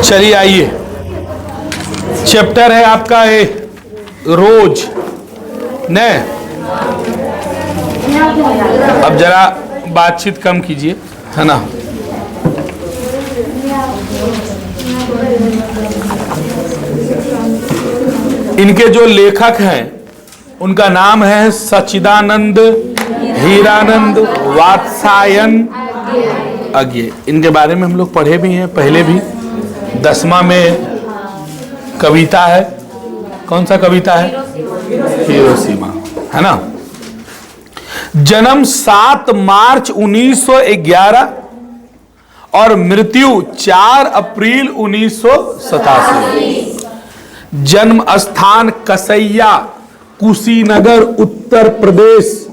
चलिए आइए, चैप्टर है आपका ये रोज ने। अब जरा बातचीत कम कीजिए, है ना। इनके जो लेखक हैं उनका नाम है सच्चिदानंद हीरानंद वात्स्यायन अज्ञे। इनके बारे में हम लोग पढ़े भी हैं पहले भी। 10वां में कविता है, कौन सा कविता है? हिरोशिमा, है ना। जन्म 7 मार्च 1911 और मृत्यु 4 अप्रैल 1987। जन्म स्थान कसैया, कुशीनगर, उत्तर प्रदेश।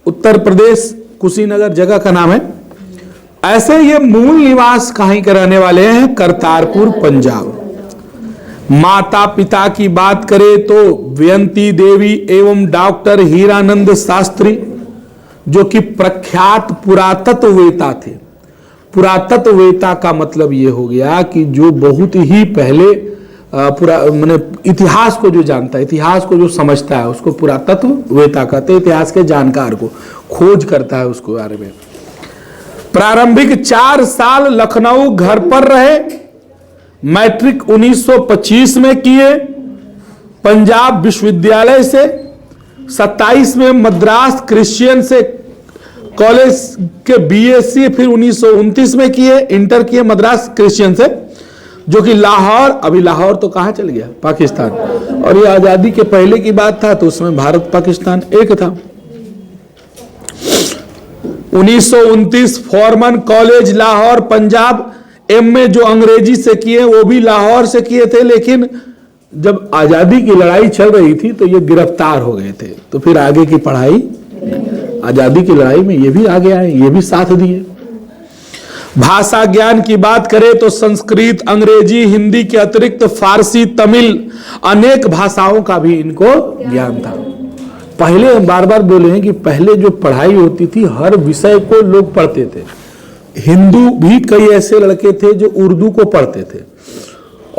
उत्तर प्रदेश कुशीनगर जगह का नाम है। ऐसे ये मूल निवास कहीं के रहने वाले हैं? करतारपुर, पंजाब। माता पिता की बात करें तो व्यंती देवी एवं डॉक्टर हीरानंद शास्त्री, जो कि प्रख्यात पुरातत्ववेता थे। पुरातत्ववेता का मतलब ये हो गया कि जो बहुत ही पहले माने इतिहास को जो जानता है, इतिहास को जो समझता है, उसको पुरातत्ववेता कहते हैं। इतिहास के जानकार को खोज करता है उसको बारे में। प्रारंभिक 4 साल लखनऊ घर पर रहे। मैट्रिक 1925 में किए पंजाब विश्वविद्यालय से। 27 में मद्रास क्रिश्चियन से कॉलेज के बीएससी फिर 1929 में किए, इंटर किए मद्रास क्रिश्चियन से, जो कि लाहौर, अभी लाहौर तो कहाँ चल गया? पाकिस्तान। और ये आजादी के पहले की बात था तो उसमें भारत पाकिस्तान एक था। 1929 Forman college Lahore Punjab. MA जो अंग्रेजी से किए वो भी लाहौर से किए थे, लेकिन जब आजादी की लड़ाई चल रही थी तो ये गिरफ्तार हो गए थे, तो फिर आगे की पढ़ाई, आजादी की लड़ाई में ये भी आगे आए, ये भी साथ दिए। भाषा ज्ञान की बात करें तो संस्कृत, अंग्रेजी, हिंदी के अतिरिक्त फारसी, तमिल, अनेक भाषाओं का भी इनको ज्ञान था। पहले हम बार बार बोले हैं कि पहले जो पढ़ाई होती थी हर विषय को लोग पढ़ते थे। हिंदू भी कई ऐसे लड़के थे जो उर्दू को पढ़ते थे,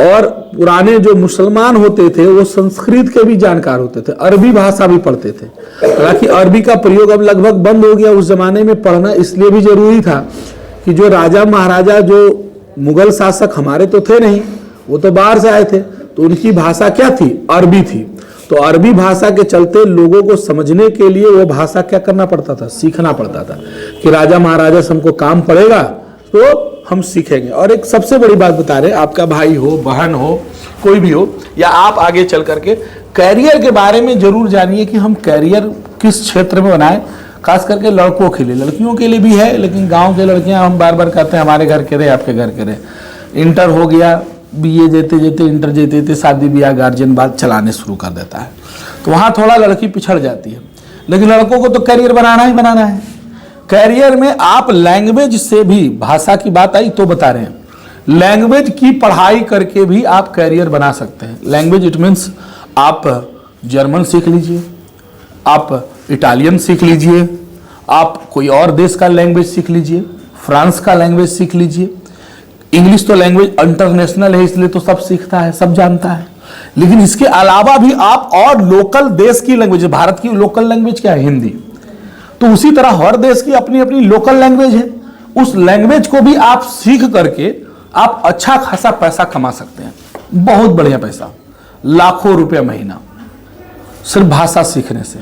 और पुराने जो मुसलमान होते थे वो संस्कृत के भी जानकार होते थे, अरबी भाषा भी पढ़ते थे। हालांकि अरबी का प्रयोग अब लगभग बंद हो गया। उस जमाने में पढ़ना इसलिए भी जरूरी था कि जो राजा महाराजा, जो मुगल शासक हमारे तो थे नहीं, वो तो बाहर से आए थे, तो उनकी भाषा क्या थी? अरबी थी। तो अरबी भाषा के चलते लोगों को समझने के लिए वो भाषा क्या करना पड़ता था? सीखना पड़ता था कि राजा महाराजा से हमको काम पड़ेगा तो हम सीखेंगे। और एक सबसे बड़ी बात बता रहे, आपका भाई हो, बहन हो, कोई भी हो, या आप आगे चल करके कैरियर के बारे में जरूर जानिए कि हम कैरियर किस क्षेत्र में बनाएं। खास करके लड़कों के लिए, लड़कियों के लिए भी है, लेकिन गांव के लड़कियां हम बार बार कहते हैं हमारे घर के रहे, आपके घर के रहे। इंटर हो गया, बीए जेते जेते, इंटर जेते जेते शादी ब्याह गार्जियन बात चलाने शुरू कर देता है, तो वहाँ थोड़ा लड़की पिछड़ जाती है। लेकिन लड़कों को तो करियर बनाना ही बनाना है। करियर में आप लैंग्वेज से भी, भाषा की बात आई तो बता रहे हैं, लैंग्वेज की पढ़ाई करके भी आप करियर बना सकते हैं। लैंग्वेज इट मीन्स आप जर्मन सीख लीजिए, आप इटालियन सीख लीजिए, आप कोई और देश का लैंग्वेज सीख लीजिए, फ्रांस का लैंग्वेज सीख लीजिए। इंग्लिश तो लैंग्वेज इंटरनेशनल है, इसलिए तो सब सीखता है, सब जानता है। लेकिन इसके अलावा भी आप और लोकल देश की लैंग्वेज, भारत की लोकल लैंग्वेज क्या है? हिंदी। तो उसी तरह हर देश की अपनी अपनी लोकल लैंग्वेज है। उस लैंग्वेज को भी आप सीख करके आप अच्छा खासा पैसा कमा सकते हैं, बहुत बढ़िया पैसा, लाखों रुपया महीना, सिर्फ भाषा सीखने से।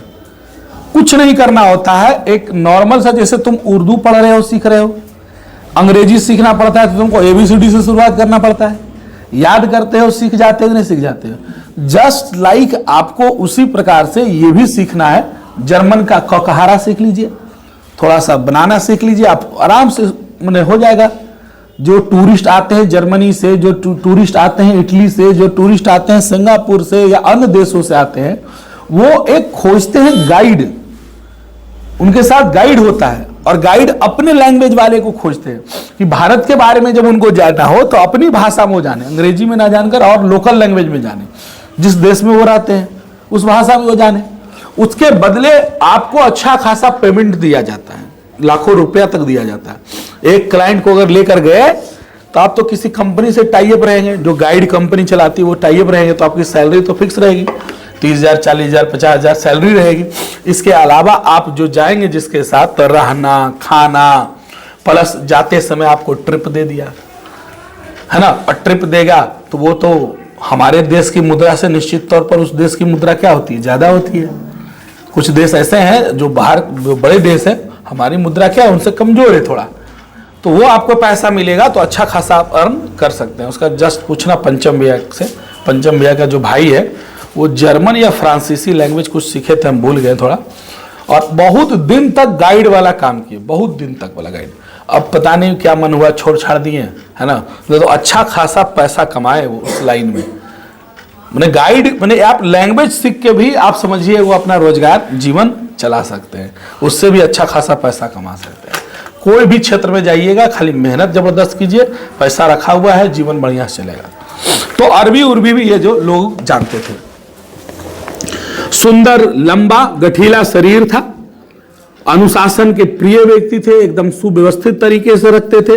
कुछ नहीं करना होता है। एक नॉर्मल सा, जैसे तुम उर्दू पढ़ रहे हो, सीख रहे हो, अंग्रेजी सीखना पड़ता है तो तुमको ABCD से शुरुआत करना पड़ता है। याद करते हो, सीख जाते हो, नहीं सीख जाते हो। जस्ट लाइक आपको उसी प्रकार से ये भी सीखना है। जर्मन का ककहारा सीख लीजिए, थोड़ा सा बनाना सीख लीजिए, आप आराम से मैंने हो जाएगा। जो टूरिस्ट आते हैं जर्मनी से, जो टूरिस्ट आते हैं इटली से, जो टूरिस्ट आते हैं सिंगापुर से या अन्य देशों से आते हैं, वो एक खोजते हैं गाइड, उनके साथ गाइड होता है, और गाइड अपने लैंग्वेज वाले को खोजते हैं कि भारत के बारे में जब उनको जानना हो तो अपनी भाषा में जाने, अंग्रेजी में ना जानकर और लोकल लैंग्वेज में जाने, जिस देश में वो रहते हैं उस भाषा में वो जाने। उसके बदले आपको अच्छा खासा पेमेंट दिया जाता है, लाखों रुपया तक दिया जाता है। एक क्लाइंट को अगर लेकर गए तो आप तो किसी कंपनी से टाई अप रहेंगे, जो गाइड कंपनी चलाती है वो टाई अप रहेंगे, तो आपकी सैलरी तो फिक्स रहेगी, 30,000, 40,000, 50,000 सैलरी रहेगी। इसके अलावा आप जो जाएंगे जिसके साथ, तो रहना, खाना, प्लस जाते समय आपको ट्रिप दे दिया है ना, और ट्रिप देगा तो वो तो हमारे देश की मुद्रा से निश्चित तौर पर उस देश की मुद्रा क्या होती है, ज्यादा होती है। कुछ देश ऐसे हैं जो बाहर, जो बड़े देश है, हमारी मुद्रा क्या है उनसे कमजोर है थोड़ा, तो वो आपको पैसा मिलेगा तो अच्छा खासा आप अर्न कर सकते हैं। उसका जस्ट पूछना पंचम भैया से, पंचम भैया का जो भाई है वो जर्मन या फ्रांसीसी लैंग्वेज कुछ सीखे थे, हम भूल गए थोड़ा, और बहुत दिन तक गाइड वाला काम किए, बहुत दिन तक वाला गाइड। अब पता नहीं क्या मन हुआ, छोड़ छाड़ दिए है ना, तो अच्छा खासा पैसा कमाए वो उस लाइन में। मैंने गाइड, मैंने आप लैंग्वेज सीख के भी आप समझिए वो अपना रोजगार जीवन चला सकते हैं, उससे भी अच्छा खासा पैसा कमा सकते हैं। कोई भी क्षेत्र में जाइएगा, खाली मेहनत जबरदस्त कीजिए, पैसा रखा हुआ है, जीवन बढ़िया से चलेगा। तो अरबी उर्बी भी ये जो लोग जानते थे। सुंदर लंबा गठीला शरीर था, अनुशासन के प्रिय व्यक्ति थे, एकदम सुव्यवस्थित तरीके से रखते थे।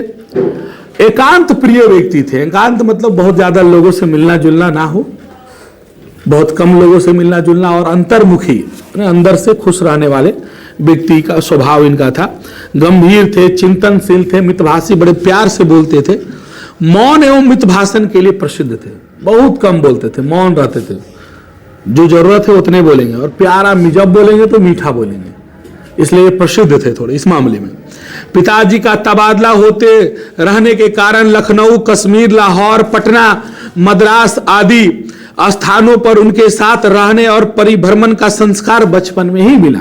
एकांत प्रिय व्यक्ति थे, एकांत मतलब बहुत ज्यादा लोगों से मिलना जुलना ना हो, बहुत कम लोगों से मिलना जुलना, और अंतर्मुखी, अंदर से खुश रहने वाले व्यक्ति का स्वभाव इनका था। गंभीर थे, चिंतनशील थे, मितभाषी, बड़े प्यार से बोलते थे। मौन एवं मित भाषण के लिए प्रसिद्ध थे, बहुत कम बोलते थे, मौन रहते थे, जो जरूरत है उतने बोलेंगे, और प्यारा जब बोलेंगे तो मीठा बोलेंगे, इसलिए प्रसिद्ध थे थोड़े इस मामले में। पिताजी का तबादला होते रहने के कारण लखनऊ, कश्मीर, लाहौर, पटना, मद्रास आदि स्थानों पर उनके साथ रहने और परिभ्रमण का संस्कार बचपन में ही मिला।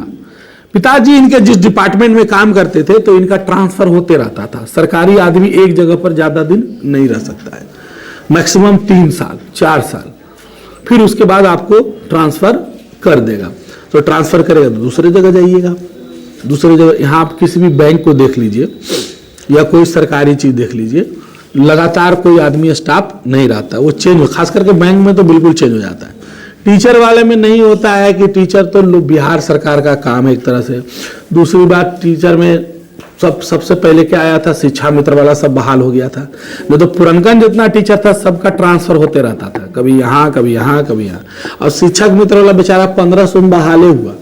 पिताजी इनके जिस डिपार्टमेंट में काम करते थे तो इनका ट्रांसफर होते रहता था। सरकारी आदमी एक जगह पर ज्यादा दिन नहीं रह सकता है, मैक्सिमम 3 साल 4 साल, फिर उसके बाद आपको ट्रांसफर कर देगा। तो ट्रांसफर करेगा तो दूसरी जगह जाइएगा, दूसरी जगह। यहाँ आप किसी भी बैंक को देख लीजिए या कोई सरकारी चीज देख लीजिए, लगातार कोई आदमी स्टाफ नहीं रहता, वो चेंज, खास करके बैंक में तो बिल्कुल चेंज हो जाता है। टीचर वाले में नहीं होता है कि टीचर तो बिहार सरकार का काम है एक तरह से। दूसरी बात, टीचर में सबसे पहले क्या आया था, शिक्षा मित्र वाला सब बहाल हो गया था। नहीं तो पुरनकन जितना टीचर था सबका ट्रांसफर होते रहता था, कभी यहाँ कभी यहाँ कभी यहाँ। और शिक्षक मित्र वाला बेचारा 1500 में बहाले हुआ,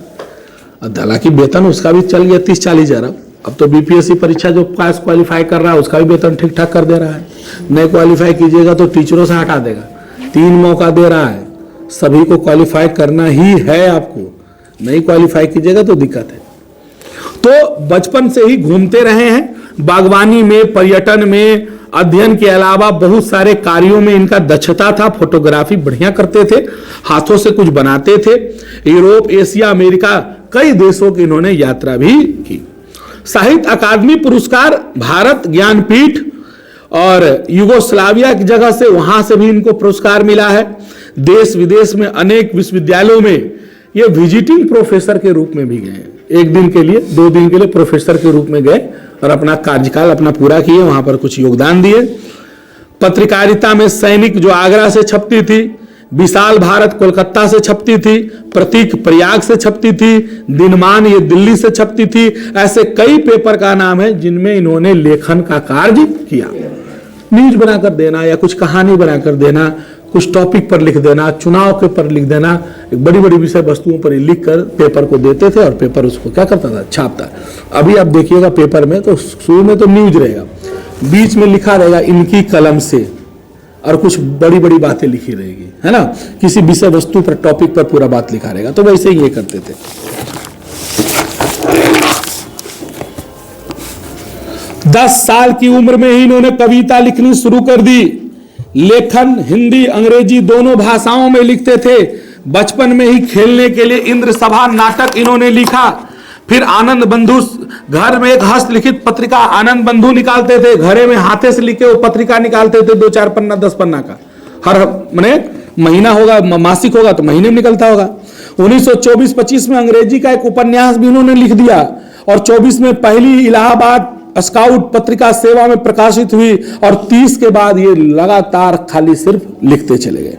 हालांकि वेतन उसका भी चल गया 30-40 हजार। अब तो बीपीएससी परीक्षा जो पास क्वालिफाई कर रहा है उसका भी वेतन ठीक ठाक कर दे रहा है। नहीं क्वालिफाई कीजिएगा तो टीचरों से हटा देगा। 3 मौका दे रहा है, सभी को क्वालिफाई करना ही है आपको, नहीं क्वालिफाई कीजिएगा तो दिक्कत है। तो बचपन से ही घूमते रहे हैं, बागवानी में, पर्यटन में, अध्ययन के अलावा बहुत सारे कार्यों में इनका दक्षता था। फोटोग्राफी बढ़िया करते थे, हाथों से कुछ बनाते थे। यूरोप, एशिया, अमेरिका कई देशों की इन्होंने यात्रा भी की। साहित्य अकादमी पुरस्कार, भारत ज्ञानपीठ और युगोस्लाविया की जगह से, वहां से भी इनको पुरस्कार मिला है। देश विदेश में अनेक विश्वविद्यालयों में ये विजिटिंग प्रोफेसर के रूप में भी गए, 1 दिन के लिए 2 दिन के लिए प्रोफेसर के रूप में गए और अपना कार्यकाल अपना पूरा किए, वहां पर कुछ योगदान दिए। पत्रकारिता में सैनिक जो आगरा से छपती थी, विशाल भारत कोलकाता से छपती थी, प्रतीक प्रयाग से छपती थी, दिनमान ये दिल्ली से छपती थी। ऐसे कई पेपर का नाम है जिनमें इन्होंने लेखन का कार्य किया। न्यूज बनाकर देना या कुछ कहानी बनाकर देना, कुछ टॉपिक पर लिख देना, चुनाव के पर लिख देना, एक बड़ी बड़ी विषय वस्तुओं पर लिख कर पेपर को देते थे और पेपर उसको क्या करता था, छापता। अभी आप देखिएगा पेपर में तो शुरू में तो न्यूज रहेगा, बीच में लिखा रहेगा इनकी कलम से, और कुछ बड़ी बड़ी बातें लिखी रहेगी, है ना, किसी विषय वस्तु पर, टॉपिक पर पूरा बात लिखा रहेगा। तो वैसे ही ये करते थे। दस साल की उम्र में ही इन्होंने कविता लिखनी शुरू कर दी। लेखन हिंदी अंग्रेजी दोनों भाषाओं में लिखते थे। बचपन में ही खेलने के लिए इंद्र सभा नाटक इन्होंने लिखा। फिर आनंद बंधु, घर में एक हस्तलिखित पत्रिका आनंद बंधु निकालते थे, घरे में हाथे से लिखे वो पत्रिका निकालते थे, 2-4 पन्ना 10 पन्ना का, हर मने महीना होगा, मासिक होगा तो महीने में निकलता होगा। 1924-25 में अंग्रेजी का एक उपन्यास भी उन्होंने लिख दिया, और 24 में पहली इलाहाबाद स्काउट पत्रिका सेवा में प्रकाशित हुई, और 30 के बाद ये लगातार खाली सिर्फ लिखते चले गए।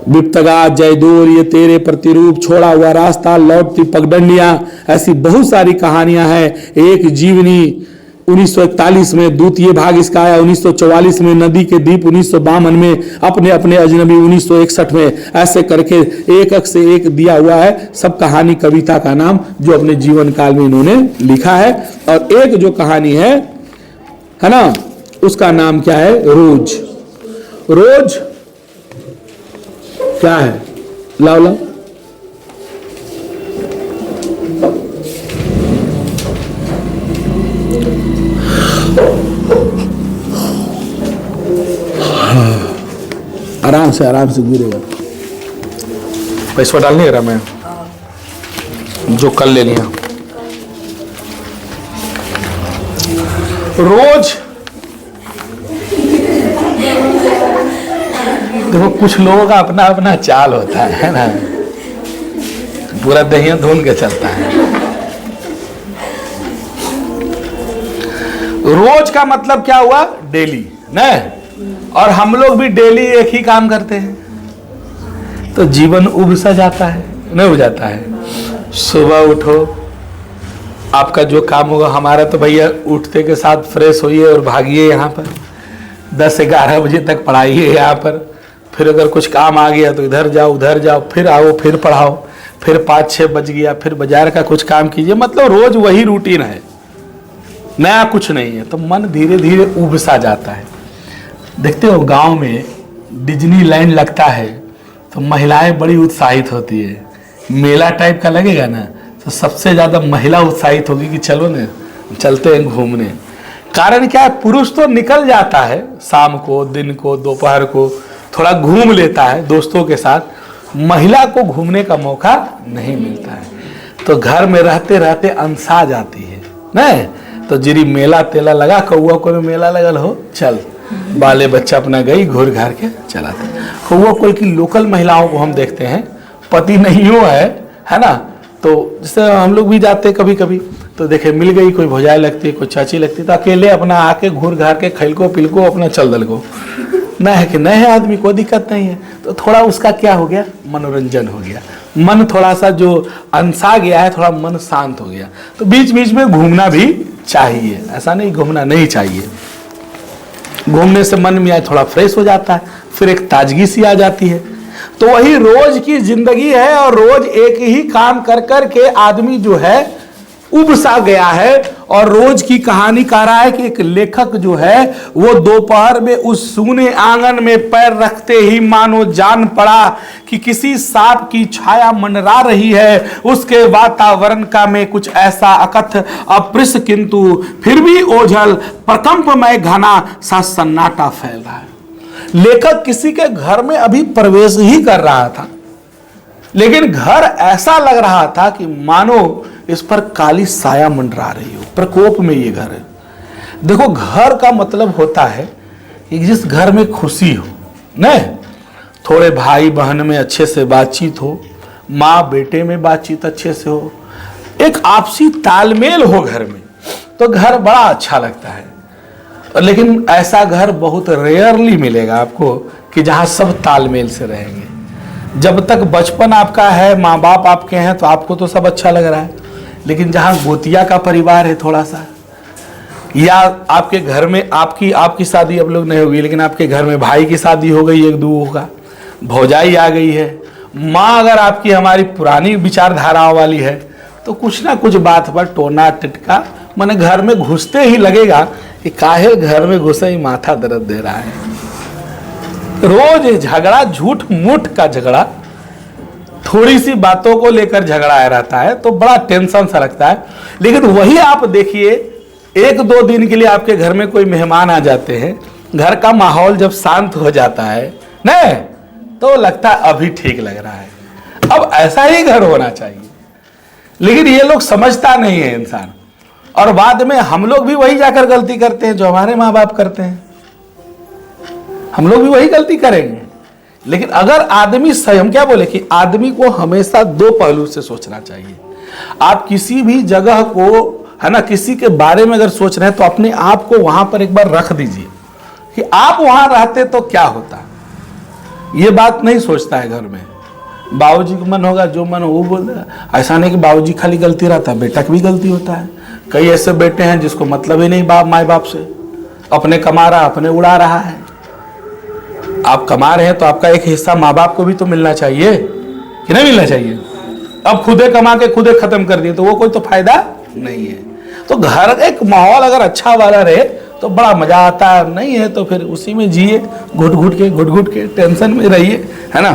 विप्तगा, जयदूर, ये तेरे प्रतिरूप, छोड़ा हुआ रास्ता, लौटती पगडंडियां, ऐसी बहुत सारी कहानियां हैं। एक जीवनी, 1941 में द्वितीय भाग इसका आया, 1944 में नदी के दीप, 1952 में अपने अपने अजनबी, 1961 में, ऐसे करके एक से एक दिया हुआ है। सब कहानी कविता का नाम जो अपने जीवन काल में इन्होंने लिखा है। और एक जो कहानी है ना, उसका नाम क्या है? रोज। रोज क्या है? लाओ लाओ। आराम से गिरेगा। पैसा डाल नहीं रहा मैं, जो कल ले लिया। रोज देखो, कुछ लोगों का अपना अपना चाल होता है ना, पूरा दहिया धुन के चलता है। रोज का मतलब क्या हुआ? डेली ना। और हम लोग भी डेली एक ही काम करते हैं, तो जीवन उब सा जाता है, नहीं हो जाता है। सुबह उठो, आपका जो काम होगा, हमारा तो भैया उठते के साथ फ्रेश होइए और भागिए यहाँ पर, 10-11 बजे तक पढ़ाइए यहाँ पर। फिर अगर कुछ काम आ गया तो इधर जाओ उधर जाओ, फिर आओ फिर पढ़ाओ, फिर 5-6 बज गया, फिर बाजार का कुछ काम कीजिए। मतलब रोज वही रूटीन है, नया कुछ नहीं है। तो मन धीरे धीरे उब सा जाता है। देखते हो गांव में डिज्नीलैंड लगता है तो महिलाएं बड़ी उत्साहित होती है। मेला टाइप का लगेगा ना, तो सबसे ज्यादा महिला उत्साहित होगी कि चलो ना, चलते हैं घूमने। कारण क्या है? पुरुष तो निकल जाता है शाम को, दिन को, दोपहर को, थोड़ा घूम लेता है दोस्तों के साथ। महिला को घूमने का मौका नहीं मिलता है, तो घर में रहते रहते अनसा जाती है नहीं। तो जिरी मेला तेला लगा, कौआ को मेला लगल हो, चल बाले बच्चा अपना गई घूर घार के चलाते। कौआ कोल की लोकल महिलाओं को हम देखते हैं, पति नहीं हो है ना, तो जैसे हम लोग भी जाते हैं कभी कभी, तो देखे मिल गई, कोई भौजाई लगती है, कोई चाची लगती है, तो अकेले अपना आके घूर घार के खैलको पिलको अपना चल दल को न है कि नए आदमी को दिक्कत नहीं है। तो थोड़ा उसका क्या हो गया? मनोरंजन हो गया, मन थोड़ा सा जो अनसा गया है, थोड़ा मन शांत हो गया। तो बीच बीच में घूमना भी चाहिए, ऐसा नहीं घूमना नहीं चाहिए। घूमने से मन में थोड़ा फ्रेश हो जाता है, फिर एक ताजगी सी आ जाती है। तो वही रोज की जिंदगी है, और रोज एक ही काम कर कर के आदमी जो है उब सा गया है। और रोज की कहानी कह रहा है कि एक लेखक जो है वो दोपहर में उस सूने आंगन में पैर रखते ही मानो जान पड़ा कि किसी सांप की छाया मंडरा रही है। उसके वातावरण का में कुछ ऐसा अकथ अप्रिस, किंतु फिर भी ओझल प्रकंपमय घना सा सन्नाटा फैल रहा है। लेखक किसी के घर में अभी प्रवेश ही कर रहा था, लेकिन घर ऐसा लग रहा था कि मानो इस पर काली साया मंडरा रही हो, प्रकोप में ये घर है। देखो, घर का मतलब होता है कि जिस घर में खुशी हो, नहीं थोड़े भाई बहन में अच्छे से बातचीत हो, माँ बेटे में बातचीत अच्छे से हो, एक आपसी तालमेल हो घर में, तो घर बड़ा अच्छा लगता है। लेकिन ऐसा घर बहुत रेयरली मिलेगा आपको कि जहां सब तालमेल से रहेंगे। जब तक बचपन आपका है, माँ बाप आपके हैं, तो आपको तो सब अच्छा लग रहा है। लेकिन जहां गोतिया का परिवार है थोड़ा सा, या आपके घर में आपकी शादी अब लोग नहीं होगी, लेकिन आपके घर में भाई की शादी हो गई, एक दो होगा, भौजाई आ गई है, माँ अगर आपकी हमारी पुरानी विचारधाराओं वाली है, तो कुछ ना कुछ बात पर टोना टिटका, माने घर में घुसते ही लगेगा कि काहे घर में घुसे ही माथा दर्द दे रहा है। रोज झगड़ा, झूठ मूठ का झगड़ा, थोड़ी सी बातों को लेकर झगड़ा रहता है, तो बड़ा टेंशन सा लगता है। लेकिन वही आप देखिए, 1-2 दिन के लिए आपके घर में कोई मेहमान आ जाते हैं, घर का माहौल जब शांत हो जाता है नहीं, तो लगता है अभी ठीक लग रहा है, अब ऐसा ही घर होना चाहिए। लेकिन ये लोग समझता नहीं है इंसान, और बाद में हम लोग भी वही जाकर गलती करते हैं जो हमारे माँ बाप करते हैं, हम लोग भी वही गलती करेंगे। लेकिन अगर आदमी हम क्या बोले कि आदमी को हमेशा 2 पहलू से सोचना चाहिए। आप किसी भी जगह को, है ना, किसी के बारे में अगर सोच रहे हैं, तो अपने आप को वहां पर एक बार रख दीजिए कि आप वहां रहते तो क्या होता। ये बात नहीं सोचता है घर में। बाबूजी का मन होगा, जो मन हो वो बोल देगा। ऐसा नहीं कि बाबूजी खाली गलती रहता है, बेटा की भी गलती होता है, कई ऐसे बेटे हैं जिसको मतलब ही नहीं बाप माए बाप से, अपने कमा रहा अपने उड़ा रहा है। आप कमा रहे हैं तो आपका एक हिस्सा माँ बाप को भी तो मिलना चाहिए कि नहीं मिलना चाहिए। अब खुदे कमा के खुदे खत्म कर दिए तो वो कोई तो फायदा नहीं है। तो घर एक माहौल अगर अच्छा वाला रहे तो बड़ा मजा आता है, नहीं है तो फिर उसी में जिए, घुट घुट के टेंशन में रहिए, है ना।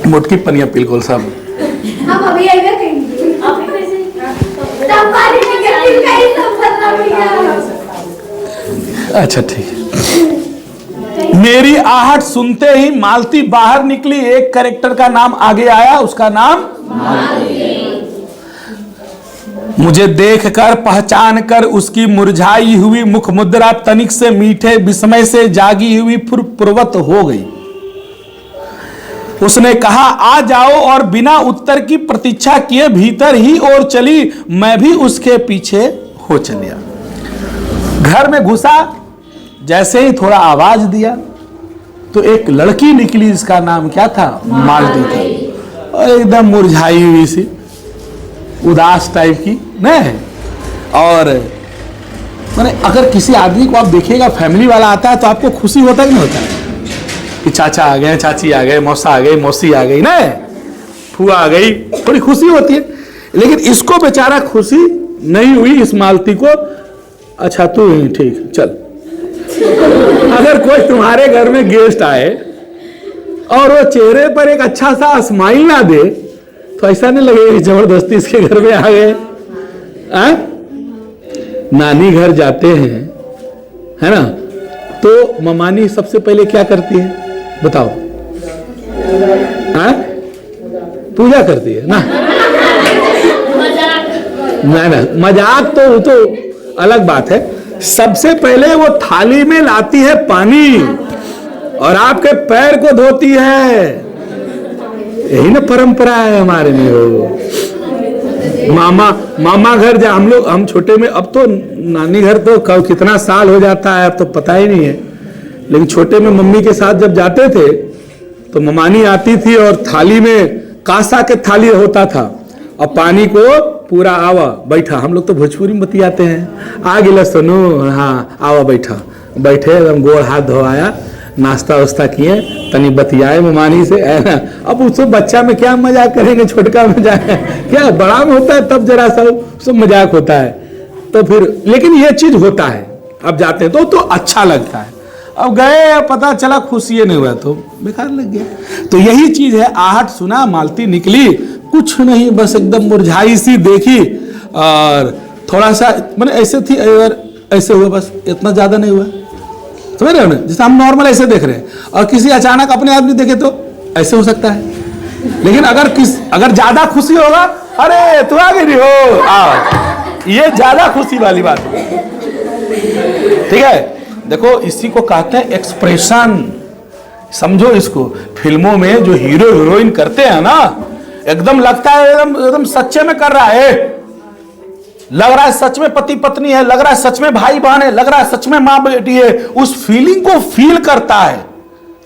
मोटकी पनिया बिल्कुल सब हम अभी आएगा कहीं आप कैसे तब पानी में गिर गई सब करना भैया। अच्छा ठीक है। मेरी आहट सुनते ही मालती बाहर निकली। एक कैरेक्टर का नाम आगे आया, उसका नाम मालती। मुझे देखकर पहचान कर उसकी मुरझाई हुई मुख मुद्रा तनिक से मीठे विस्मय से जागी हुई पूर्वत हो गई। उसने कहा आ जाओ, और बिना उत्तर की प्रतीक्षा किए भीतर ही और चली। मैं भी उसके पीछे हो चलिया। घर में घुसा, जैसे ही थोड़ा आवाज दिया तो एक लड़की निकली, इसका नाम क्या था? मालती था। और एकदम मुरझाई हुई सी, उदास टाइप की नहीं। और माने अगर किसी आदमी को आप देखिएगा फैमिली वाला आता है तो आपको खुशी होता है कि नहीं होता है कि चाचा आ गए, चाची आ गए, मौसा आ गई, मौसी आ गई, ना फूआ आ गई, थोड़ी खुशी होती है। लेकिन इसको बेचारा खुशी नहीं हुई इस मालती को। अच्छा तू ही ठीक चल। अगर कोई तुम्हारे घर में गेस्ट आए और वो चेहरे पर एक अच्छा सा स्माइल ना दे तो ऐसा नहीं लगेगा कि जबरदस्ती इसके घर में आ गए। नानी घर जाते हैं, है ना, तो ममानी सबसे पहले क्या करती है बताओ? पूजा करती है ना। ना मजाक तो अलग बात है। सबसे पहले वो थाली में लाती है पानी और आपके पैर को धोती है। यही ना परंपरा है हमारे में। हो मामा घर जा हम छोटे में, अब तो नानी घर तो कितना साल हो जाता है अब तो पता ही नहीं है, लेकिन छोटे में मम्मी के साथ जब जाते थे तो ममानी आती थी और थाली में कांसा के थाली होता था और पानी को पूरा आवा बैठा। हम लोग तो भोजपुरी में बतियाते हैं, आ गिला सुनो, हाँ आवा बैठा, बैठे एकदम गोड़ हाथ धोआया, नाश्ता वास्ता किए, तनी बतियाए ममानी से, है ना। अब उसको बच्चा में क्या मजाक करेंगे, छोटका मजाक है क्या, बड़ा में होता है तब जरा सा सब मजाक होता है। तो फिर लेकिन ये चीज होता है, अब जाते हैं तो अच्छा लगता है। अब गए पता चला खुशी नहीं हुआ तो बेकार लग गया। तो यही चीज है। आहट सुना, मालती निकली, कुछ नहीं, बस एकदम मुरझाई सी देखी और थोड़ा सा मैंने ऐसे थी और ऐसे हुआ, बस इतना ज्यादा नहीं हुआ, समझ रहे हो ना। जैसे हम नॉर्मल ऐसे देख रहे हैं और किसी अचानक अपने आदमी देखे तो ऐसे हो सकता है। लेकिन अगर ज्यादा खुशी होगा, अरे तू आ गई हो, ये ज्यादा खुशी वाली बात है। ठीक है, देखो इसी को कहते हैं एक्सप्रेशन। समझो इसको, फिल्मों में जो हीरो हीरोइन करते हैं ना, एकदम लगता है एकदम सच्चे में कर रहा है, लग रहा है सच में पति पत्नी है, लग रहा है सच में भाई बहन है, लग रहा है सच में मां बेटी है। उस फीलिंग को फील करता है,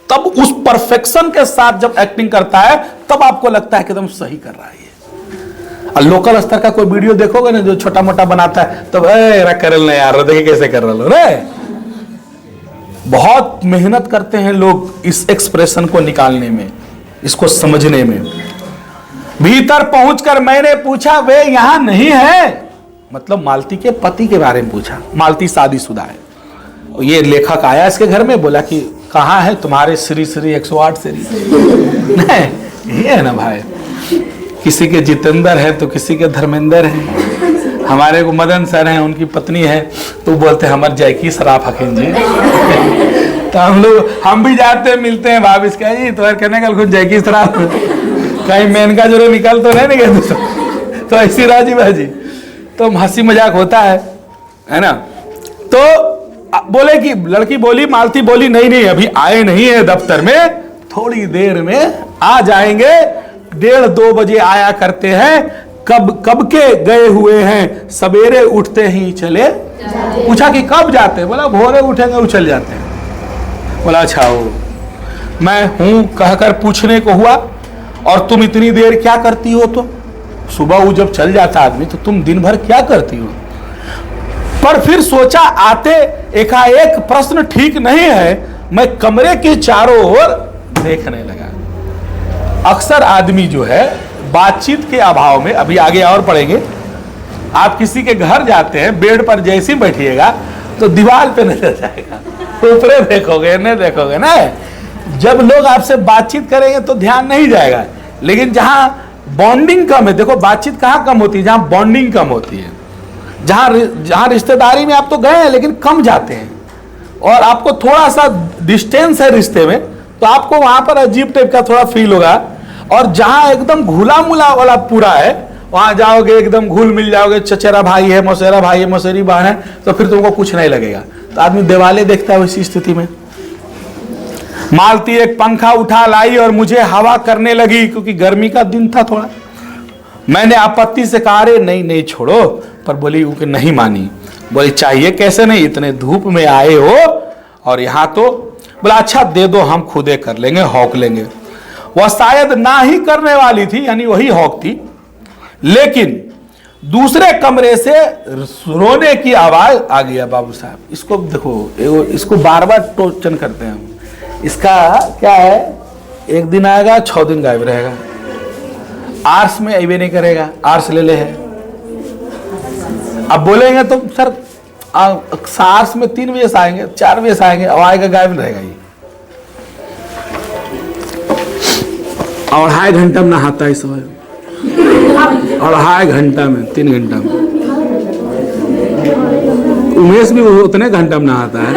तब उस परफेक्शन के साथ जब एक्टिंग करता है तब आपको लगता है कि एकदम सही कर रहा है। और लोकल स्तर का कोई वीडियो देखोगे ना जो छोटा मोटा बनाता है तो कर ले यार, देखिए कैसे कर रहे रे। बहुत मेहनत करते हैं लोग इस एक्सप्रेशन को निकालने में, इसको समझने में। भीतर पहुंचकर मैंने पूछा वे यहां नहीं है, मतलब मालती के पति के बारे में पूछा। मालती शादीशुदा है। ये लेखक आया इसके घर में, बोला कि कहाँ है तुम्हारे श्री 108 श्री। नहीं ये है ना भाई, किसी के जितेंद्र है तो किसी के धर्मेंद्र है। हमारे को मदन सर हैं, उनकी पत्नी है तो बोलते हैं हमारे जयकी सराफ हकीम जी। तो हम भी जाते हैं मिलते हैं, भाभी इसका जी तो कहने का खुद जयकी सराफ, कहीं मेनका जो निकल तो नहीं निकल तो ऐसी राजी बाजी, तो हंसी मजाक होता है ना। तो बोले कि लड़की बोली, मालती बोली नहीं अभी आए नहीं है दफ्तर में, थोड़ी देर में आ जाएंगे, 1:30-2 बजे आया करते हैं। कब के गए हुए हैं, सवेरे उठते ही चले। पूछा कि कब जाते, बोला भोरे उठेंगे उछल जाते हैं। बोला अच्छा हो, मैं हूं कहकर पूछने को हुआ। और तुम इतनी देर क्या करती हो? तो सुबह वो जब चल जाता आदमी तो तुम दिन भर क्या करती हो? पर फिर सोचा आते एकाएक प्रश्न ठीक नहीं है, मैं कमरे के चारों ओर देखने लगा। अक्सर आदमी जो है बातचीत के अभाव में, अभी आगे और पढ़ेंगे, आप किसी के घर जाते हैं, बेड पर जैसे ही बैठिएगा तो दीवार पे नजर जाएगा, ऊपरे देखोगे नहीं देखोगे ना। जब लोग आपसे बातचीत करेंगे तो ध्यान नहीं जाएगा, लेकिन जहां बॉन्डिंग कम है, देखो बातचीत कहां कम होती है? जहां बॉन्डिंग कम होती है, जहां रिश्तेदारी में आप तो गए हैं लेकिन कम जाते हैं और आपको थोड़ा सा डिस्टेंस है रिश्ते में, तो आपको वहां पर अजीब टाइप का थोड़ा फील होगा। और जहां एकदम घुला मुला वाला पूरा है, वहां जाओगे एकदम घुल मिल जाओगे, चचेरा भाई है, मौसेरा भाई है, मौसेरी बहन है, तो फिर तुमको कुछ नहीं लगेगा। तो आदमी दिवाले देखता है उसी स्थिति में। मालती एक पंखा उठा लाई और मुझे हवा करने लगी, क्योंकि गर्मी का दिन था थोड़ा। मैंने आपत्ति से कहा अरे नहीं नहीं छोड़ो, पर बोली वो नहीं मानी। बोली चाहिए कैसे नहीं, इतने धूप में आए हो और यहाँ तो। बोला अच्छा दे दो, हम खुदे कर लेंगे, हौक लेंगे। वह शायद ना ही करने वाली थी, यानी वही हौक थी, लेकिन दूसरे कमरे से रोने की आवाज आ गया। बाबू साहब इसको देखो, इसको बार बार टोचन करते हैं हम। इसका क्या है, एक दिन आएगा 6 दिन गायब रहेगा, आर्स में अबे नहीं करेगा, आर्स ले ले है। अब बोलेंगे तो सर आर्स में 3 बजे से आएंगे, 4 बजे से आएंगे, अब आएगा गायब रहेगा ये। और 2.5 घंटा में नहाता है समय, और 2.5 घंटा में 3 घंटा में। उमेश भी उतने घंटा में नहाता है।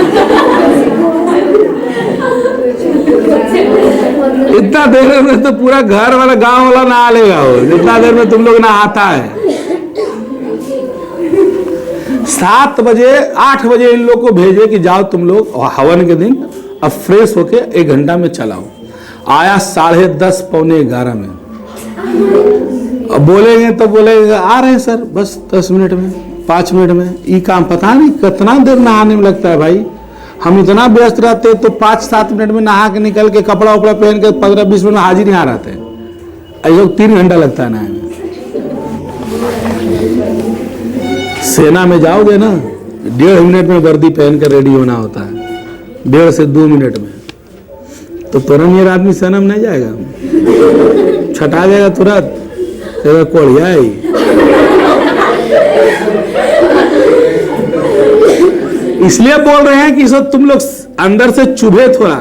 इतना देर में तो पूरा घर वाला गांव वाला नहा लेगा हो, जितना देर में तुम लोग नहाता है। 7 बजे 8 बजे इन लोग को भेजे कि जाओ तुम लोग हवन के दिन अब फ्रेश होके 1 घंटा में चलाओ। आया 10:30 पौने 11 में। अब बोलेंगे तो बोलेंगे आ रहे हैं सर, बस 10 मिनट में, 5 मिनट में। ये काम पता नहीं कितना देर नहाने में लगता है भाई। हम इतना व्यस्त रहते तो 5-7 मिनट में नहा के निकल के कपड़ा उपड़ा पहन के 15-20 मिनट में हाजिर यहाँ रहते हैं। ऐसे 3 घंटा लगता है नहाने में। सेना में जाओगे ना 1.5 मिनट में वर्दी पहन कर रेडी होना होता है, 1.5 से 2 मिनट में। तो तुरंत ये आदमी सेना में नहीं जाएगा, छटा जाएगा तुरंत, कोढ़िया ही। इसलिए बोल रहे हैं कि सब तुम लोग अंदर से चुभे थोड़ा,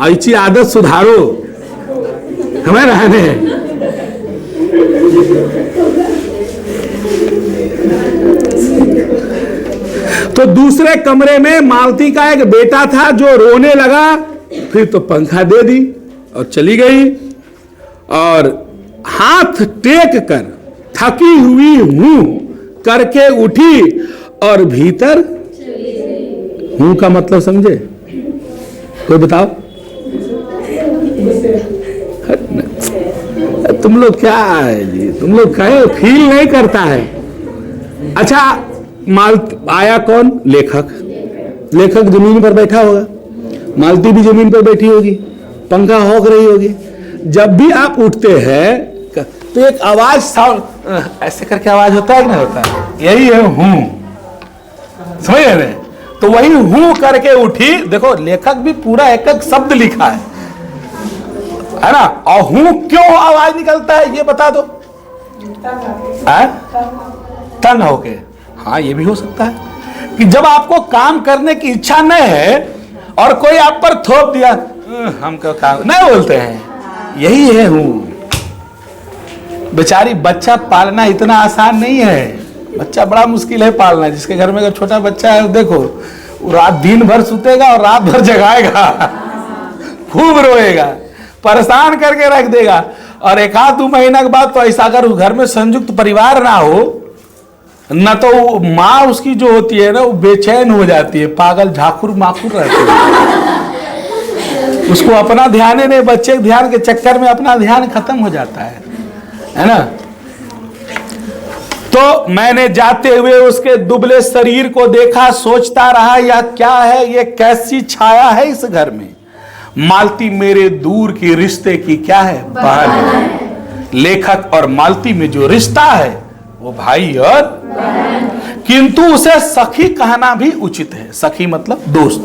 अच्छी आदत सुधारो, हमें रहने। तो दूसरे कमरे में मालती का एक बेटा था जो रोने लगा, फिर तो पंखा दे दी और चली गई। और हाथ टेक कर थकी हुई हूं करके उठी और भीतर, हूं का मतलब समझे कोई बताओ? तुम लोग क्या है जी, तुम लोग कहे फील नहीं करता है। अच्छा आया कौन? लेखक। लेखक जमीन पर बैठा होगा, मालती भी जमीन पर बैठी होगी, पंखा हौक रही होगी। जब भी आप उठते हैं तो एक आवाज साउंड ऐसे करके आवाज होता है कि नहीं होता है? यही है हूं, समझ रहे? तो वही हूं करके उठी। देखो लेखक भी पूरा एक एक शब्द लिखा है ना। और हूं क्यों आवाज निकलता है ये बता दो। तन होके, हाँ ये भी हो सकता है कि जब आपको काम करने की इच्छा नहीं है और कोई आप पर थोप दिया, हमको काम नहीं बोलते हैं, यही है हूं। बेचारी बच्चा पालना इतना आसान नहीं है, बच्चा बड़ा मुश्किल है पालना। जिसके घर में अगर छोटा बच्चा है देखो, वो रात दिन भर सुतेगा और रात भर जगाएगा, खूब रोएगा, परेशान करके रख देगा। और 1-2 महीना के बाद तो ऐसा अगर घर में संयुक्त परिवार ना हो न, तो माँ उसकी जो होती है ना वो बेचैन हो जाती है, पागल झाकुर माकुर रहती है। उसको अपना ध्यान नहीं, बच्चे के ध्यान के चक्कर में अपना ध्यान खत्म हो जाता है ना। तो मैंने जाते हुए उसके दुबले शरीर को देखा, सोचता रहा यह क्या है, यह कैसी छाया है इस घर में। मालती मेरे दूर की रिश्ते की क्या है, बहन है। लेखक और मालती में जो रिश्ता है वो भाई और किंतु उसे सखी कहना भी उचित है। सखी मतलब दोस्त।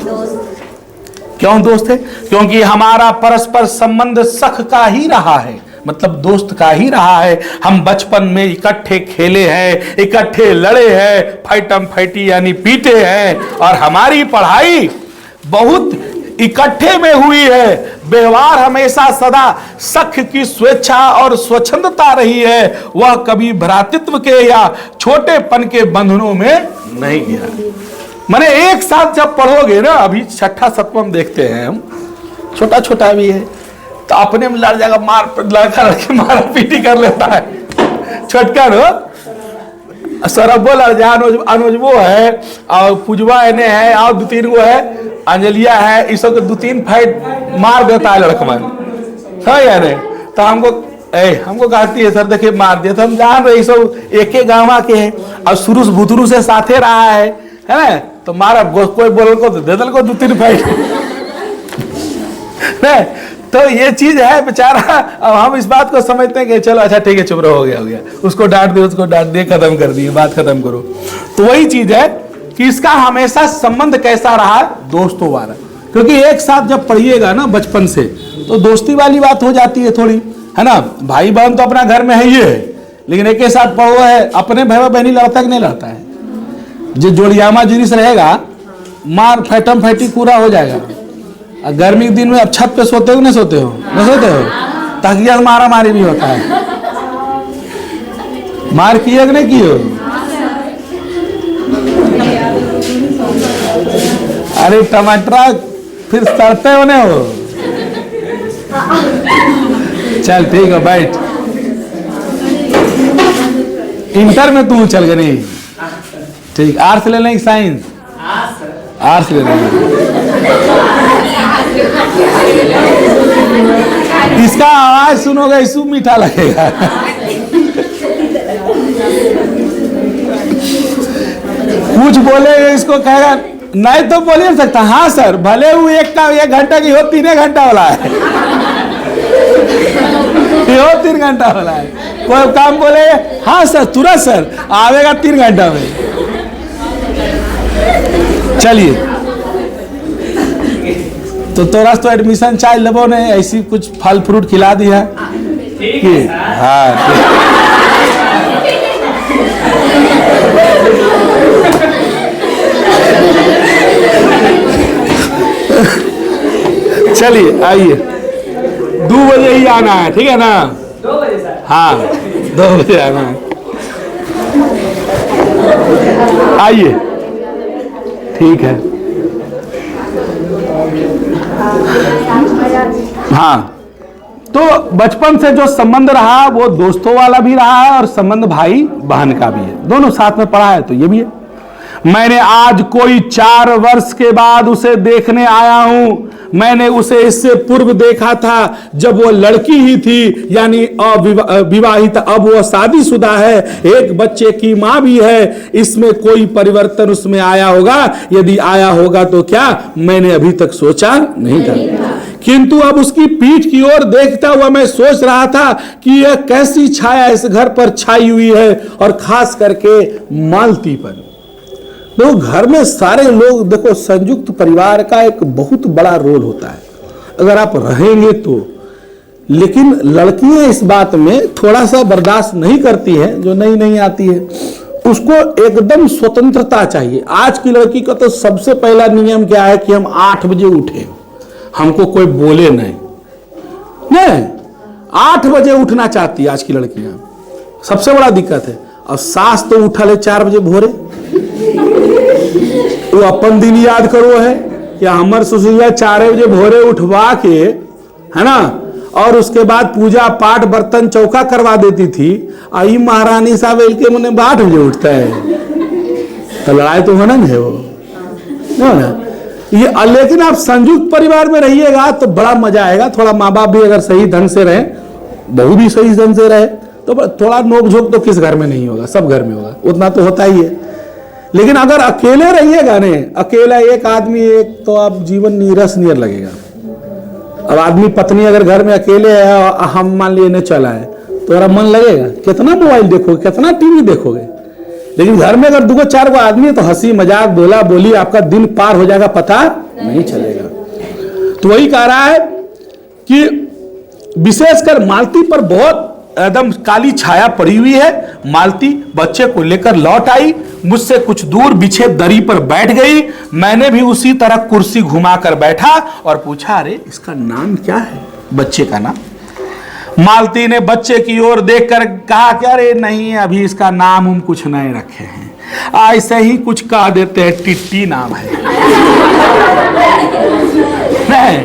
क्यों दोस्त है? क्योंकि हमारा परस्पर संबंध सख का ही रहा है, मतलब दोस्त का ही रहा है। हम बचपन में इकट्ठे खेले हैं, इकट्ठे लड़े हैं, फाइटम फाइटी यानी पीटे हैं, और हमारी पढ़ाई बहुत इकट्ठे में हुई है। व्यवहार हमेशा सदा सख की स्वेच्छा और स्वच्छंदता रही है, वह कभी भ्रातृत्व के या छोटेपन के बंधनों में नहीं गया। माने एक साथ जब पढ़ोगे ना, अभी छठा सप्तम देखते हैं हम, छोटा छोटा भी है तो अपने में लड़ जाएगा, लड़का लड़के मारा पीटी कर लेता है। छोटका नो सरब्बो लड़ जा, अनुज वो है, और पूजवा एने है, और 2-3 गो है, अंजलिया है, इस सब 2-3 फाइट मार देता है लड़कमन, है या नहीं? तो हमको कहती है सर देखिए मार दिया, तो हम जान रहे सब एक ही गाँव के हैं और शुरू से भुतरू से साथे रहा है ना, तो मारा कोई बोल को दे दल को 2-3 फाइट नहीं। तो ये चीज है बेचारा। अब हम इस बात को समझते हैं कि चलो अच्छा ठीक है, चुप रहो, हो गया, उसको डांट दिए, उसको डांट दिए, खत्म कर दिए, बात खत्म करो। तो वही चीज है कि इसका हमेशा संबंध कैसा रहा, दोस्तों वाला। क्योंकि एक साथ जब पढ़िएगा ना बचपन से, तो दोस्ती वाली बात हो जाती है थोड़ी, है ना। भाई बहन तो अपना घर में है ही है, लेकिन एक साथ पढ़ो है, अपने भाई बहनी लड़ता कि नहीं लड़ता है? जो जोड़ियामा जिनिस रहेगा, मार फैटम फैटी पूरा हो जाएगा। गर्मी के दिन में अब छत पे सोते हो नहीं सोते हो? नहीं सोते हो? तकिया मारा मारी भी होता है। मार किए कि नहीं किए? अरे टमाटर फिर सड़ते हो नहीं हो? चल ठीक है बैठ। इंटर में तू चल गए नहीं? ठीक, आर्ट्स लेना कि साइंस? आर्ट्स लेना। इसका आवाज सुनोगे इसु मीठा लगेगा। कुछ बोले इसको कहेगा नहीं तो बोल नहीं सकता। हाँ सर, भले वो 1 घंटा की हो, 3 घंटा वाला है, हो 3 घंटा वाला है। कोई काम बोले हाँ सर तुरंत सर आवेगा 3 घंटा में। चलिए तो तोरा तो एडमिशन चाहे लेबो ने, ऐसी कुछ फल फ्रूट खिला दिया कि हाँ चलिए आइए, 2 बजे ही आना है, ठीक है ना? 2 बजे सर? हाँ 2 बजे आना है। आइए ठीक है। हाँ तो बचपन से जो संबंध रहा वो दोस्तों वाला भी रहा है और संबंध भाई बहन का भी है, दोनों साथ में पढ़ा है, तो ये भी है। मैंने आज कोई 4 वर्ष के बाद उसे देखने आया हूं। मैंने उसे इससे पूर्व देखा था जब वो लड़की ही थी, यानी अविवाहित, अब वो शादीशुदा है, एक बच्चे की मां भी है। इसमें कोई परिवर्तन उसमें आया होगा? यदि आया होगा तो क्या, मैंने अभी तक सोचा नहीं था। किंतु अब उसकी पीठ की ओर देखता हुआ मैं सोच रहा था कि यह कैसी छाया इस घर पर छाई हुई है, और खास करके मालती पर। तो घर में सारे लोग देखो, संयुक्त परिवार का एक बहुत बड़ा रोल होता है अगर आप रहेंगे तो। लेकिन लड़कियां इस बात में थोड़ा सा बर्दाश्त नहीं करती हैं, जो नई नई आती है उसको एकदम स्वतंत्रता चाहिए। आज की लड़की का तो सबसे पहला नियम क्या है कि हम 8 बजे उठे, हमको कोई बोले नहीं। 8 बजे उठना चाहती है आज की लड़कियां, सबसे बड़ा दिक्कत है। और सास तो उठा ले 4 बजे भोरे, वो अपन दिन याद करो है कि हमारे ससुरिया 4 बजे भोरे उठवा के, है ना, और उसके बाद पूजा पाठ बर्तन चौका करवा देती थी। आई महारानी साहब के मुने 8 बजे उठता है, तो लड़ाई तो होना नहीं है वो, ना ये। लेकिन आप संयुक्त परिवार में रहिएगा तो बड़ा मजा आएगा। थोड़ा माँ बाप भी अगर सही ढंग से रहे, बहू भी सही ढंग से रहे, तो थोड़ा नोक झोंक तो किस घर में नहीं होगा, सब घर में होगा, उतना तो होता ही है। लेकिन अगर अकेले रहिएगा ने, अकेला एक आदमी एक, तो आप जीवन नीरस नियर लगेगा। अब आदमी पत्नी अगर घर में अकेले है और हम मान लिए चला है तो मेरा मन लगेगा? कितना मोबाइल देखोगे, कितना टीवी देखोगे? लेकिन घर में अगर 2-4 गो आदमी है तो हंसी मजाक बोला बोली आपका दिन पार हो जाएगा, पता नहीं चलेगा। तो वही कह रहा है कि विशेषकर मालती पर बहुत एकदम काली छाया पड़ी हुई है। मालती बच्चे को लेकर लौट आई, मुझसे कुछ दूर बिछे दरी पर बैठ गई। मैंने भी उसी तरह कुर्सी घुमाकर बैठा और पूछा, अरे इसका नाम क्या है? बच्चे का नाम। मालती ने बच्चे की ओर देखकर कहा कि अरे नहीं, अभी इसका नाम हम कुछ नहीं रखे हैं, ऐसे ही कुछ कह देते हैं, टिट्टी नाम है। नहीं,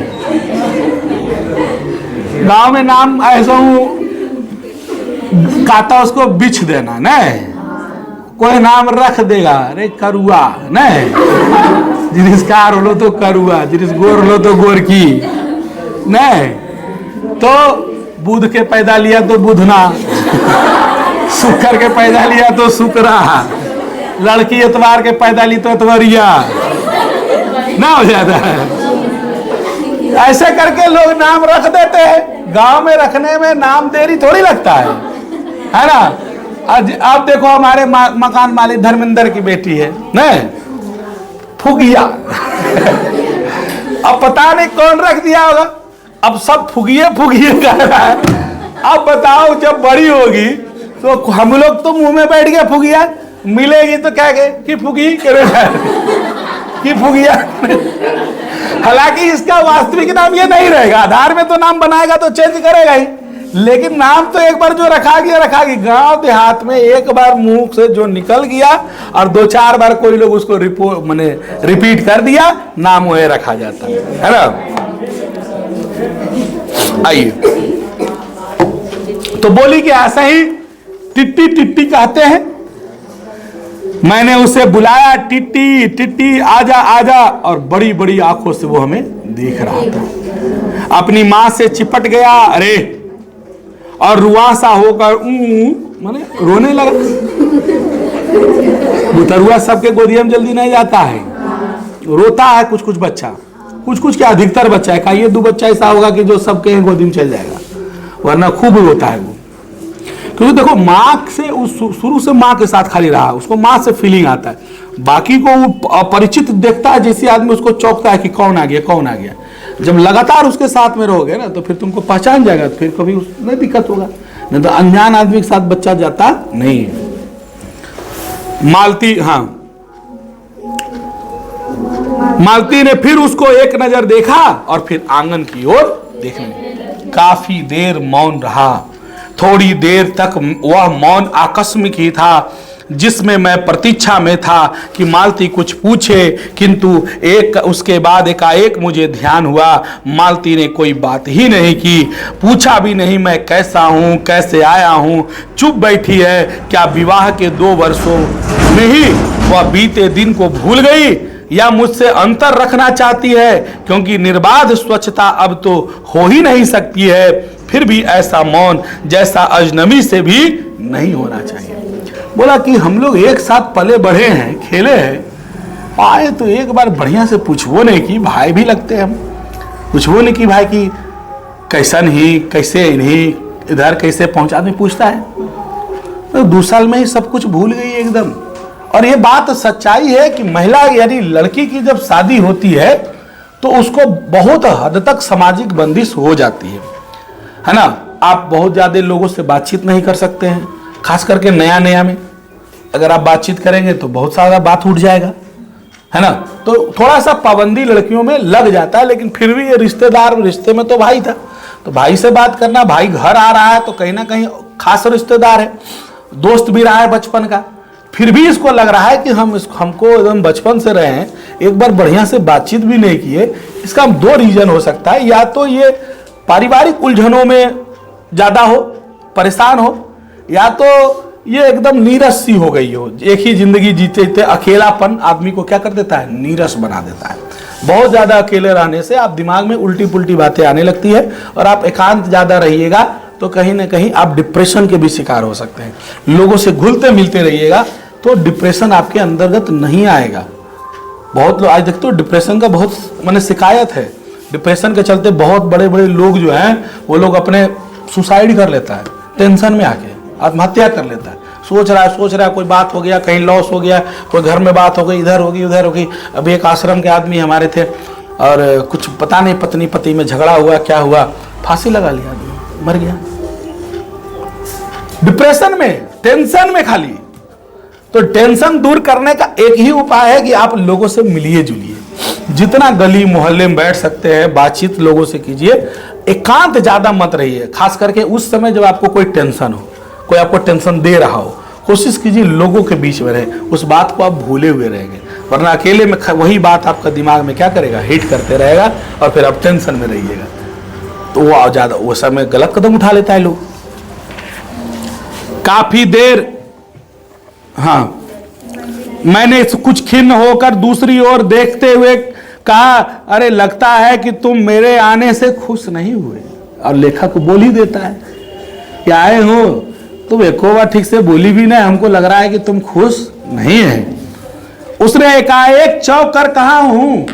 गांव में नाम ऐसा हूं कहता उसको बिछ देना, नहीं कोई नाम रख देगा, अरे करुआ, नहीं जिनिस कार होलो तो करुआ, जिनिस गोर होलो तो गोरकी, नहीं तो बुध के पैदा लिया तो बुधना, शुक्र के पैदा लिया तो शुक्रा, लड़की एतवार के पैदा ली तो एतवरिया ना हो जाता है। ऐसे करके लोग नाम रख देते हैं। गांव में रखने में नाम देरी थोड़ी लगता है ना। आज आप देखो हमारे मकान मालिक धर्मेंद्र की बेटी है नहीं, फुगिया। अब पता नहीं कौन रख दिया होगा, अब सब फुगिए फुगिए कर रहा है। अब बताओ जब बड़ी होगी तो हम लोग तो मुंह में बैठ गए फुगिया, मिलेगी तो क्या कहे कि फुगी कि फुगिया। हालांकि इसका वास्तविक नाम ये नहीं रहेगा, आधार में तो नाम बनाएगा तो चेंज करेगा ही, लेकिन नाम तो एक बार जो रखा गया। गांव देहात में एक बार मुंह से जो निकल गया और 2-4 बार कोई लोग उसको रिपीट कर दिया, नाम वह रखा जाता है ना। आइए, तो बोली कि ऐसा ही टिट्टी टिट्टी कहते हैं। मैंने उसे बुलाया, टिट्टी टिट्टी आजा आजा, और बड़ी बड़ी आंखों से वो हमें देख रहा था। अपनी मां से चिपट गया, अरे, और रुआसा होकर माने रोने लगा। बुतरुआ सबके गोदिया में जल्दी नहीं जाता है, रोता है कुछ कुछ बच्चा, कुछ क्या अधिकतर बच्चा है। कहिए 2 बच्चा ऐसा होगा कि जो सबके गोदी में चल जाएगा, वरना खूब रोता है वो। क्योंकि देखो माँ से शुरू से माँ के साथ खाली रहा, उसको माँ से फीलिंग आता है। बाकी को वो अपरिचित देखता है, जैसे आदमी उसको चौंकता है कि कौन आ गया कौन आ गया। जब लगातार उसके साथ में रहोगे ना तो फिर तुमको पहचान जाएगा, तो फिर कभी नहीं दिक्कत होगा। नहीं तो अनजान आदमी के साथ बच्चा जाता नहीं है। मालती ने फिर उसको एक नजर देखा और फिर आंगन की ओर देखने लगी। काफी देर मौन रहा। थोड़ी देर तक वह मौन आकस्मिक ही था, जिसमें मैं प्रतीक्षा में था कि मालती कुछ पूछे, किंतु उसके बाद एकाएक मुझे ध्यान हुआ मालती ने कोई बात ही नहीं की, पूछा भी नहीं मैं कैसा हूँ, कैसे आया हूँ। चुप बैठी है। क्या विवाह के 2 वर्षों में ही वह बीते दिन को भूल गई, या मुझसे अंतर रखना चाहती है? क्योंकि निर्बाध स्वच्छता अब तो हो ही नहीं सकती है। फिर भी ऐसा मौन जैसा अजनबी से भी नहीं होना चाहिए। बोला कि हम लोग एक साथ पले बढ़े हैं, खेले हैं, आए तो एक बार बढ़िया से पूछवो नहीं कि भाई भी लगते हैं हम, पूछवो नहीं कि भाई की कैसन ही, कैसे नहीं, इधर कैसे पहुंचा, नहीं पूछता है। तो 2 साल में ही सब कुछ भूल गई एकदम। और ये बात सच्चाई है कि महिला यानी लड़की की जब शादी होती है तो उसको बहुत हद तक सामाजिक बंदिश हो जाती है ना। आप बहुत ज्यादा लोगों से बातचीत नहीं कर सकते हैं, खास करके नया नया में अगर आप बातचीत करेंगे तो बहुत सारा बात उठ जाएगा, है ना। तो थोड़ा सा पाबंदी लड़कियों में लग जाता है, लेकिन फिर भी ये रिश्तेदार, रिश्ते में तो भाई था, तो भाई से बात करना, भाई घर आ रहा है तो कहीं ना कहीं खास रिश्तेदार है, दोस्त भी रहा है बचपन का। फिर भी इसको लग रहा है कि हमको एकदम बचपन से रहे हैं, एक बार बढ़िया से बातचीत भी नहीं किए। इसका 2 रीजन हो सकता है, या तो ये पारिवारिक उलझनों में ज्यादा हो, परेशान हो, या तो ये एकदम नीरस सी हो गई हो। एक ही जिंदगी जीते थे, अकेलापन आदमी को क्या कर देता है, नीरस बना देता है। बहुत ज्यादा अकेले रहने से आप दिमाग में उल्टी पुल्टी बातें आने लगती है, और आप एकांत ज्यादा रहिएगा तो कहीं ना कहीं आप डिप्रेशन के भी शिकार हो सकते हैं। लोगों से घुलते मिलते रहिएगा तो डिप्रेशन आपके अंतर्गत नहीं आएगा। बहुत लोग आज देखते हो डिप्रेशन का बहुत माने शिकायत है, डिप्रेशन के चलते बहुत बड़े बड़े लोग जो हैं वो लोग अपने सुसाइड कर लेता है, टेंशन में आके आत्महत्या कर लेता है। सोच रहा है कोई बात हो गया, कहीं लॉस हो गया, कोई घर में बात हो गई, इधर होगी उधर होगी। अभी एक आश्रम के आदमी हमारे थे और कुछ पता नहीं पत्नी पति में झगड़ा हुआ, क्या हुआ, फांसी लगा लिया आदमी, मर गया डिप्रेशन में, टेंशन में खाली। तो टेंशन दूर करने का एक ही उपाय है कि आप लोगों से मिलिए जुलिए, जितना गली मोहल्ले में बैठ सकते हैं बातचीत लोगों से कीजिए, एकांत ज्यादा मत रहिए। खास करके उस समय जब आपको कोई टेंशन हो, कोई आपको टेंशन दे रहा हो, कोशिश कीजिए लोगों के बीच में रहे, उस बात को आप भूले हुए रहेंगे। वरना अकेले में वही बात आपका दिमाग में क्या करेगा, हिट करते रहेगा और फिर आप टेंशन में रहिएगा। तो वो ज्यादा वो समय गलत कदम उठा लेता है लोग। काफी देर, हाँ, मैंने कुछ खिन्न होकर दूसरी ओर देखते हुए कहा, अरे लगता है कि तुम मेरे आने से खुश नहीं हुए। और लेखक बोल ही देता है कि आए हो तुम एक बार ठीक से बोली भी नहीं, हमको लग रहा है कि तुम खुश नहीं है। उसने एकाएक चौंक कर कहा हूं,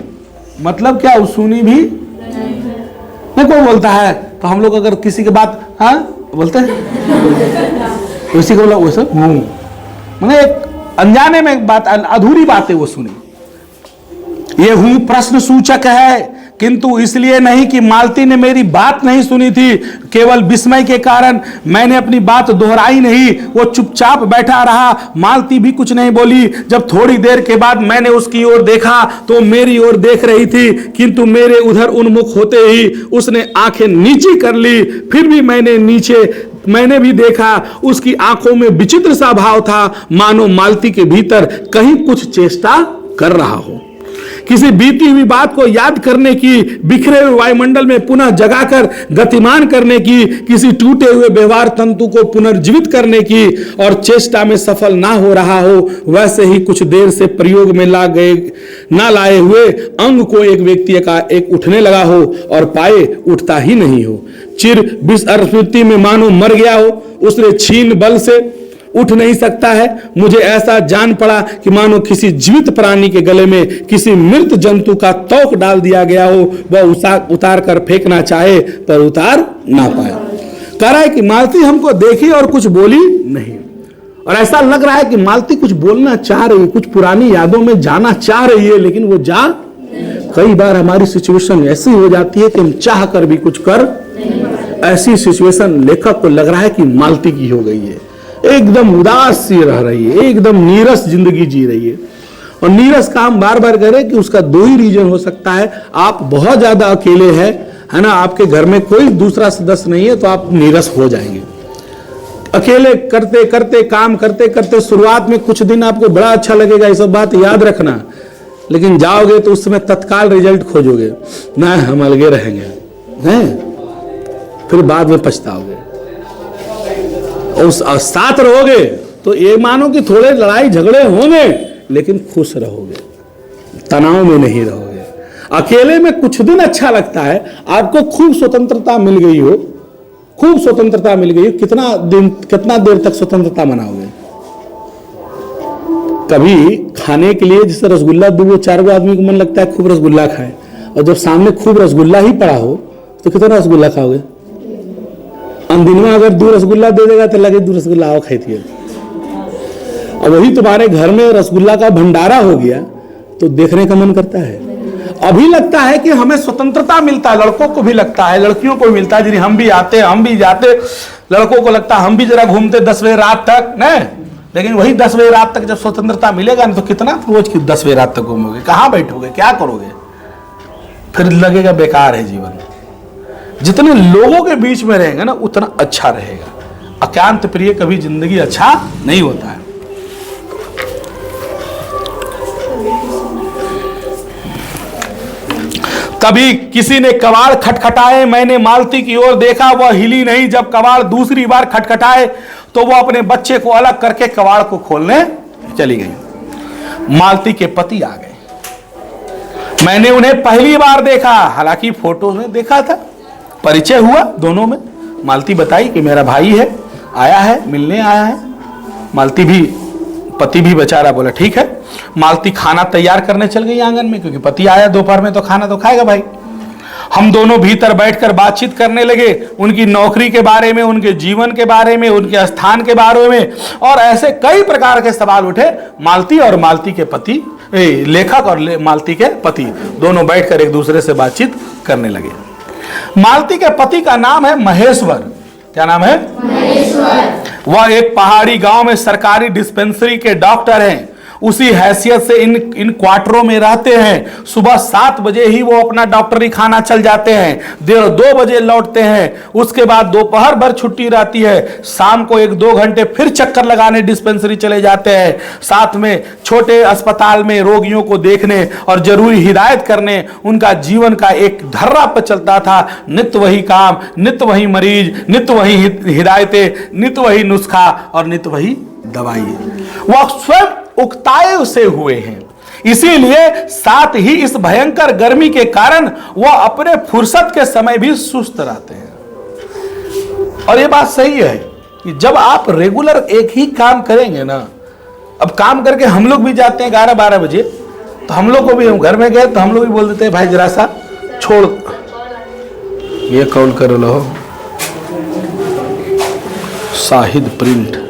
मतलब क्या, सुनी भी नहीं। कोई बोलता है तो हम लोग अगर किसी की बात हाँ बोलते हैं, उसी को बोला वो सब हूं, मैंने एक अनजाने में एक बात, अधूरी बात है वो सुनी। ये हूं प्रश्न सूचक है, किंतु इसलिए नहीं कि मालती ने मेरी बात नहीं सुनी थी, केवल विस्मय के कारण मैंने अपनी बात दोहराई नहीं। वो चुपचाप बैठा रहा, मालती भी कुछ नहीं बोली। जब थोड़ी देर के बाद मैंने उसकी ओर देखा तो मेरी ओर देख रही थी, किंतु मेरे उधर उन्मुख होते ही उसने आंखें नीची कर ली। फिर भी मैंने भी देखा, उसकी आंखों में विचित्र सा भाव था, मानो मालती के भीतर कहीं कुछ चेष्टा कर रहा हो, किसी बीती हुई बात को याद करने की, बिखरे हुए वायुमंडल में पुनः जगाकर गतिमान करने की, किसी टूटे हुए व्यवहार तंतु को पुनर्जीवित करने की, और चेष्टा में सफल ना हो रहा हो। वैसे ही कुछ देर से प्रयोग में ना लाए हुए अंग को एक व्यक्ति का एक उठने लगा हो और पाए उठता ही नहीं हो, चिर विस्मृति में मानो मर गया हो। उसने छीन बल से उठ नहीं सकता है। मुझे ऐसा जान पड़ा कि मानो किसी जीवित प्राणी के गले में किसी मृत जंतु का तोक डाल दिया गया हो। वह उतार कर फेंकना चाहे पर उतार ना पाए। कह रहा है कि मालती हमको देखी और कुछ बोली नहीं, और ऐसा लग रहा है कि मालती कुछ बोलना चाह रही है, कुछ पुरानी यादों में जाना चाह रही है, लेकिन वो जा। कई बार हमारी सिचुएशन ऐसी हो जाती है कि हम चाह कर भी कुछ कर, ऐसी सिचुएशन लेखक को लग रहा है कि मालती की हो गई है। एकदम उदास सी रह रही है, एकदम नीरस जिंदगी जी रही है। और नीरस का हम बार बार करें कि उसका दो ही रीजन हो सकता है। आप बहुत ज्यादा अकेले हैं, है ना, आपके घर में कोई दूसरा सदस्य नहीं है, तो आप नीरस हो जाएंगे। अकेले करते करते काम करते करते शुरुआत में कुछ दिन आपको बड़ा अच्छा लगेगा, ये सब बात याद रखना, लेकिन जाओगे तो उस समय तत्काल रिजल्ट खोजोगे, ना हम अलगे रहेंगे, हैं, फिर बाद में पछताओगे। और साथ रहोगे तो ये मानो कि थोड़े लड़ाई झगड़े होंगे, लेकिन खुश रहोगे, तनाव में नहीं रहोगे। अकेले में कुछ दिन अच्छा लगता है, आपको खूब स्वतंत्रता मिल गई हो, खूब स्वतंत्रता मिल गई, कितना देर तक स्वतंत्रता मनाओगे? कभी खाने के लिए जैसे रसगुल्ला 2-4 आदमी को मन लगता है खूब रसगुल्ला खाए, और जब सामने खूब रसगुल्ला ही पड़ा हो तो कितना रसगुल्ला खाओगे? दिन में अगर 2 रसगुल्ला दे देगा तो लगे 2 रसगुल्ला आओ खाइए। और वही तुम्हारे घर में रसगुल्ला का भंडारा हो गया तो देखने का मन करता है। अभी लगता है कि हमें स्वतंत्रता मिलता है, लड़कों को भी लगता है, लड़कियों को भी मिलता है, हम भी आते हम भी जाते, लड़कों को लगता है हम भी जरा घूमते 10 बजे रात तक, नहीं, लेकिन वही 10 बजे रात तक जब स्वतंत्रता मिलेगा ना, तो कितना रोज की 10 बजे रात तक घूमोगे, कहाँ बैठोगे, क्या करोगे? फिर लगेगा बेकार है जीवन। जितने लोगों के बीच में रहेंगे ना उतना अच्छा रहेगा। एकांत प्रिय कभी जिंदगी अच्छा नहीं होता है। कभी किसी ने कबाड़ खटखटाए, मैंने मालती की ओर देखा, वह हिली नहीं। जब कबाड़ दूसरी बार खटखटाए तो वह अपने बच्चे को अलग करके कबाड़ को खोलने चली गई। मालती के पति आ गए। मैंने उन्हें पहली बार देखा, हालांकि फोटो में देखा था, परिचय हुआ दोनों में। मालती बताई कि मेरा भाई है, आया है, मिलने आया है। मालती भी, पति भी बेचारा बोला ठीक है। मालती खाना तैयार करने चल गई आंगन में, क्योंकि पति आया दोपहर में तो खाना तो खाएगा भाई। हम दोनों भीतर बैठकर बातचीत करने लगे, उनकी नौकरी के बारे में, उनके जीवन के बारे में, उनके स्थान के बारे में, और ऐसे कई प्रकार के सवाल उठे। मालती और मालती के पति, लेखक और मालती के पति दोनों बैठकर एक दूसरे से बातचीत करने लगे। मालती के पति का नाम है महेश्वर। क्या नाम है? महेश्वर। वह एक पहाड़ी गांव में सरकारी डिस्पेंसरी के डॉक्टर हैं। उसी हैसियत से इन क्वार्टरों में रहते हैं। सुबह 7 बजे ही वो अपना डॉक्टरी खाना चल जाते हैं, 1:30-2 बजे लौटते हैं। उसके बाद दोपहर भर छुट्टी रहती है, शाम को 1-2 घंटे फिर चक्कर लगाने डिस्पेंसरी चले जाते हैं। साथ में छोटे अस्पताल में रोगियों को देखने और जरूरी हिदायत करने उनका जीवन का एक धर्रा पर चलता था। नित्य वही काम, नित्य वही मरीज, नित्य वही हिदायतें, नित्य वही नुस्खा और नित्य वही दवाई। वह स्वयं उकताए से हुए हैं, इसीलिए साथ ही इस भयंकर गर्मी के कारण वह अपने फुर्सत के समय भी सुस्त रहते हैं। और यह बात सही है कि जब आप रेगुलर एक ही काम करेंगे ना, अब काम करके हम लोग भी जाते हैं 11-12 बजे, तो हम लोग को भी, हम घर में गए तो हम लोग भी बोल देते हैं भाई जरा सा छोड़, ये कॉल कर लो। शाहिद प्रिंट